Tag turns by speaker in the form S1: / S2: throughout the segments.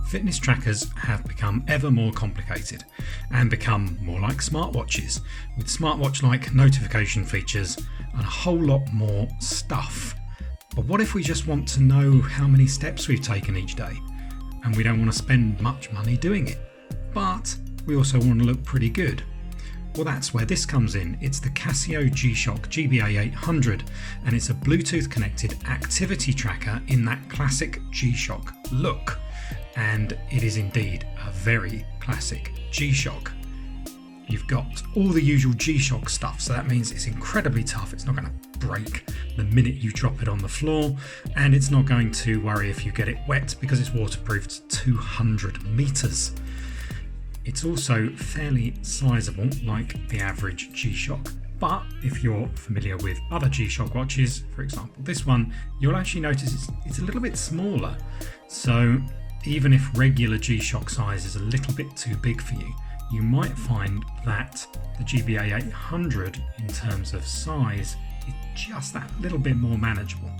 S1: Fitness trackers have become ever more complicated and become more like smartwatches, with smartwatch-like notification features and a whole lot more stuff. But what if we just want to know how many steps we've taken each day, and we don't want to spend much money doing it, but we also want to look pretty good? Well, that's where this comes in. It's the Casio G-Shock GBA-800, and it's a Bluetooth connected activity tracker in that classic G-Shock look. And it is indeed a very classic G-Shock. You've got all the usual G-Shock stuff, so that means it's incredibly tough. It's not going to break the minute you drop it on the floor, and it's not going to worry if you get it wet because it's waterproof to 200 meters. It's also fairly sizable, like the average G-Shock. But if you're familiar with other G-Shock watches, for example this one, you'll actually notice it's a little bit smaller. So even if regular G-Shock size is a little bit too big for you, you might find that the GBA-800 in terms of size is just that little bit more manageable.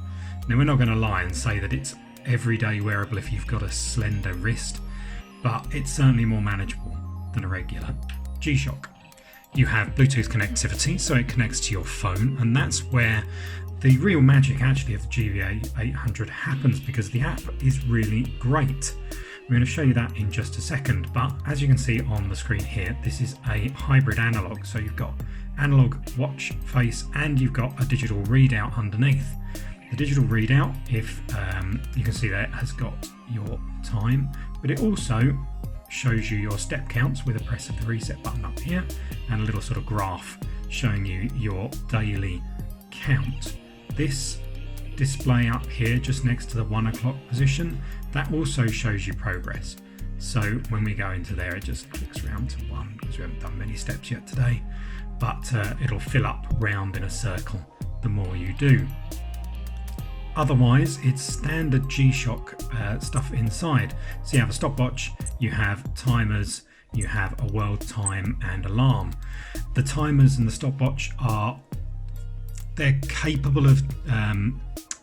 S1: Now, we're not going to lie and say that it's everyday wearable if you've got a slender wrist, but it's certainly more manageable than a regular G-Shock. You have Bluetooth connectivity, so it connects to your phone, and that's where the real magic actually of the GBA-800 happens, because the app is really great. I'm going to show you that in just a second, but as you can see on the screen here, this is a hybrid analog. So you've got analog watch face and you've got a digital readout underneath. The digital readout, if you can see there, has got your time, but it also shows you your step counts with a press of the reset button up here and a little sort of graph showing you your daily count. This display up here just next to the 1 o'clock position, that also shows you progress. So when we go into there, it just clicks around to 1 because we haven't done many steps yet today, but it'll fill up round in a circle the more you do. Otherwise, it's standard G-Shock stuff inside. So you have a stopwatch, you have timers, you have a world time and alarm. The timers and the stopwatch they're capable of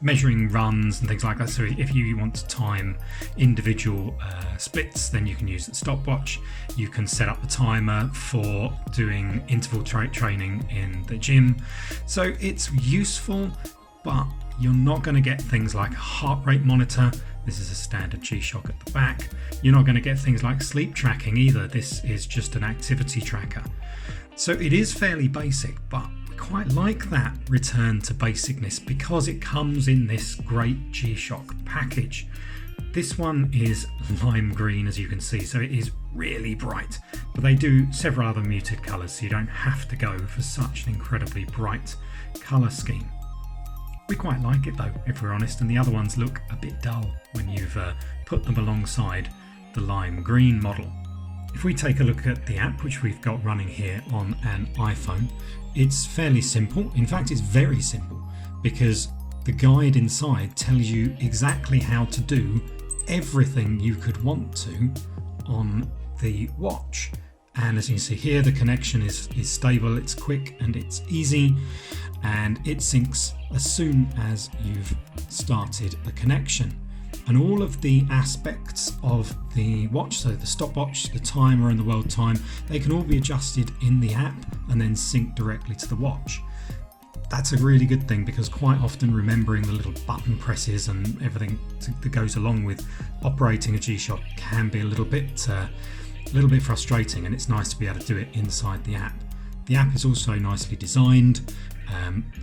S1: measuring runs and things like that. So if you want to time individual splits, then you can use the stopwatch. You can set up the timer for doing interval training in the gym. So it's useful, but you're not going to get things like a heart rate monitor. This is a standard G-Shock at the back. You're not going to get things like sleep tracking either. This is just an activity tracker. So it is fairly basic, but quite like that return to basicness because it comes in this great G-Shock package. This one is lime green, as you can see, so it is really bright, but they do several other muted colours, so you don't have to go for such an incredibly bright colour scheme. We quite like it though, if we're honest, and the other ones look a bit dull when you've put them alongside the lime green model. If we take a look at the app, which we've got running here on an iPhone, it's fairly simple. In fact, it's very simple because the guide inside tells you exactly how to do everything you could want to on the watch. And as you can see here, the connection is stable, it's quick and it's easy, and it syncs as soon as you've started the connection. And all of the aspects of the watch, so the stopwatch, the timer and the world time, they can all be adjusted in the app and then sync directly to the watch. That's a really good thing because quite often remembering the little button presses and everything that goes along with operating a G-Shock can be a little bit frustrating, and it's nice to be able to do it inside the app. The app is also nicely designed,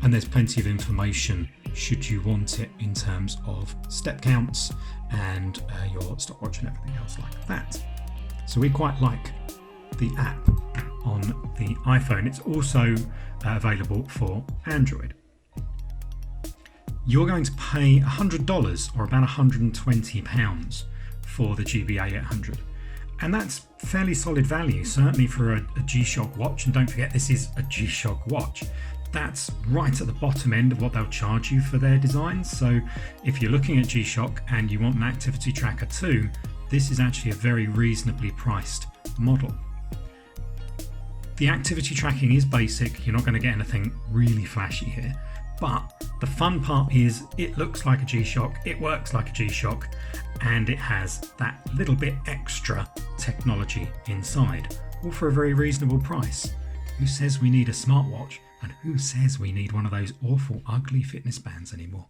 S1: and there's plenty of information should you want it in terms of step counts and your stopwatch and everything else like that. So we quite like the app on the iPhone. It's also available for Android. You're going to pay $100 or about £120 for the GBA-800. And that's fairly solid value, certainly for a G-Shock watch. And don't forget, this is a G-Shock watch. That's right at the bottom end of what they'll charge you for their designs. So if you're looking at G-Shock and you want an activity tracker too, this is actually a very reasonably priced model. The activity tracking is basic. You're not going to get anything really flashy here, But the fun part is it looks like a G-Shock, it works like a G-Shock, and it has that little bit extra technology inside, all for a very reasonable price. Who says we need a smartwatch, and who says we need one of those awful ugly fitness bands anymore?